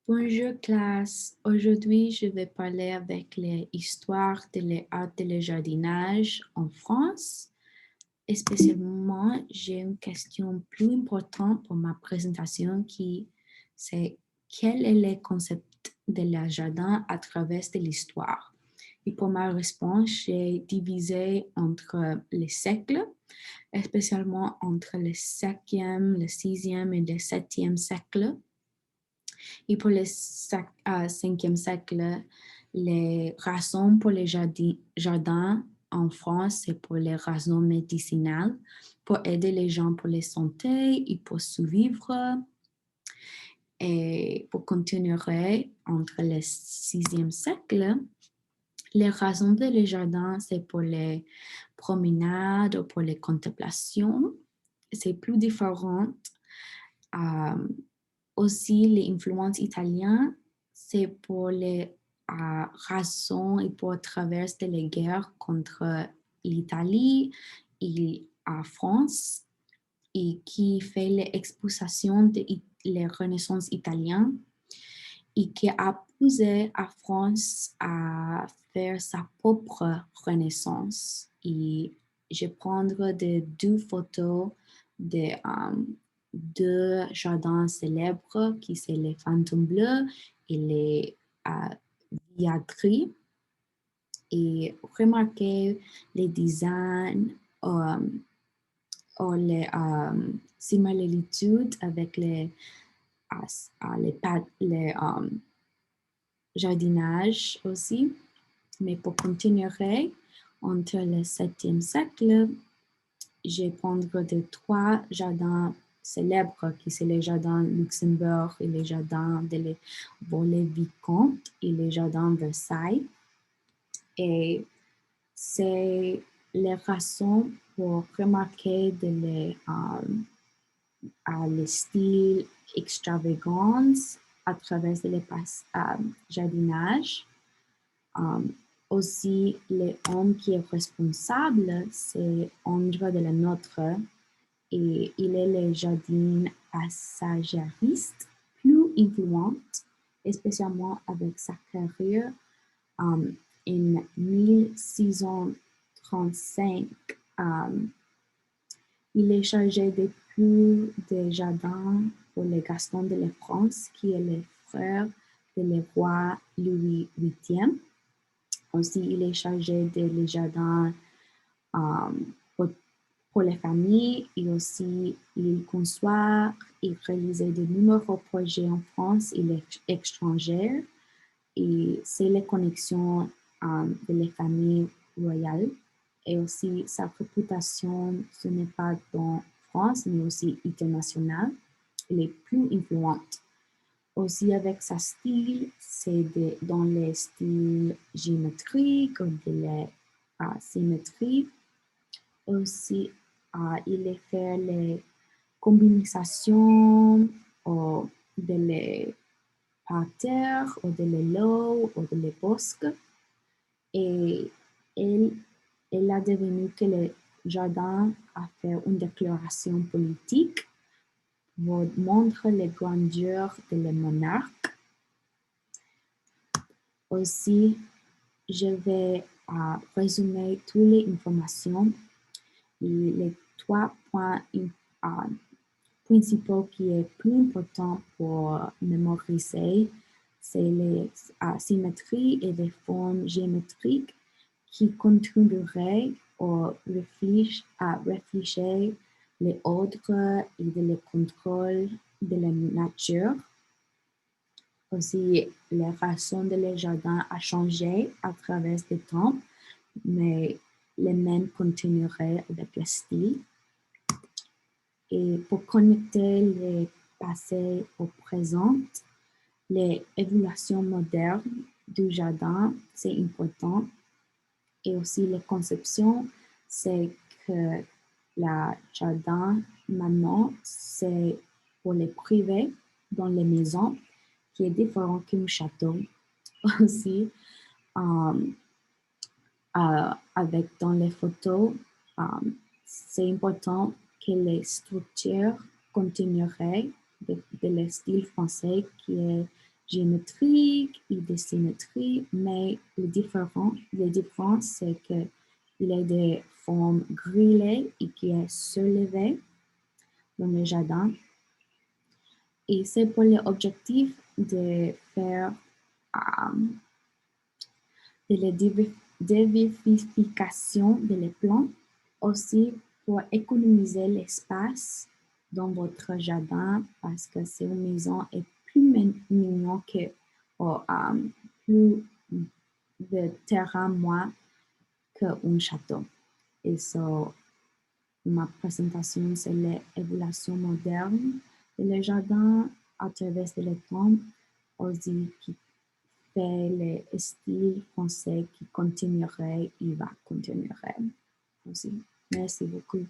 Bonjour classe, aujourd'hui je vais parler avec l'histoire de l'art de le jardinage en France. Et spécialement, j'ai une question plus importante pour ma présentation qui c'est quel est le concept de la jardin à travers de l'histoire? Et pour ma réponse, j'ai divisé entre les siècles, spécialement entre le 5e, le 6e et le 7e siècle. Et pour le 5e siècle, les raisons pour les jardins en France, c'est pour les raisons médicinales, pour aider les gens pour la santé et pour survivre. Et pour continuer, entre le 6e siècle, les raisons de les jardins, c'est pour les promenades ou pour les contemplations. C'est plus différent. Euh, Aussi, les influences italiennes, c'est pour les raisons et pour traverser les guerres contre l'Italie et la France et qui fait l'exposition de la Renaissance italienne et qui a poussé la France à faire sa propre Renaissance. Et je prendre deux photos de deux jardins célèbres qui sont les Fantômes Bleus et les Viatries et remarquer les designs ou les similitudes avec les jardinages aussi. Mais pour continuer, entre le 7e siècle, je vais prendre de trois jardins célèbres qui sont les jardins Luxembourg et les jardins de les Vaux-le-Vicomte et les jardins Versailles. Et c'est les raisons pour remarquer les styles extravagants à travers les jardinages. Aussi, l'homme qui est responsable, c'est André de la Nôtre et il est le jardin passagériste plus influent, spécialement avec sa carrière en 1635. Il est chargé de plus de jardins pour les Gaston de la France, qui est le frère de le roi Louis VIII. Aussi, il est chargé de les jardins pour les familles et aussi il conçoit et réalise de nombreux projets en France et l'étranger. Et c'est les connexions de les familles royales. Et aussi sa réputation, ce n'est pas dans France, mais aussi internationale. Elle est plus influente. Aussi avec sa style, c'est dans les styles géométriques ou de la symétrie. Aussi, il est fait les combinaisons de les parterres ou de les lots ou de les bosques. Et elle a devenu que le jardin a fait une déclaration politique pour montrer les grandeurs de les monarques. Aussi, je vais résumer toutes les informations. Les trois points principaux qui est plus important pour mémoriser, c'est les symétries et les formes géométriques qui contribueraient à réfléchir les ordres et le contrôle de la nature. Aussi, les raisons de les jardins a changé à travers le temps, mais les mêmes continueraient avec le style. Et pour connecter le passé au présent, les évolutions modernes du jardin, c'est important. Et aussi les conceptions, c'est que le jardin, maintenant, c'est pour les privés dans les maisons, qui est différent qu'un château. Aussi, avec dans les photos, c'est important que les structures continueraient de le style français qui est géométriques et de symétrie, mais le différence, c'est qu'il a des formes grillées et qui est soulevé dans le jardin. Et c'est pour l'objectif de faire de la diversification des plantes, aussi pour économiser l'espace dans votre jardin parce que c'est une maison est plus mignon que plus de terrain moins qu'un château. Et so, ma présentation, c'est l'évolution moderne de le jardin à travers le temps, aussi qui fait le style français qui continuerait et va continuer aussi. Merci beaucoup.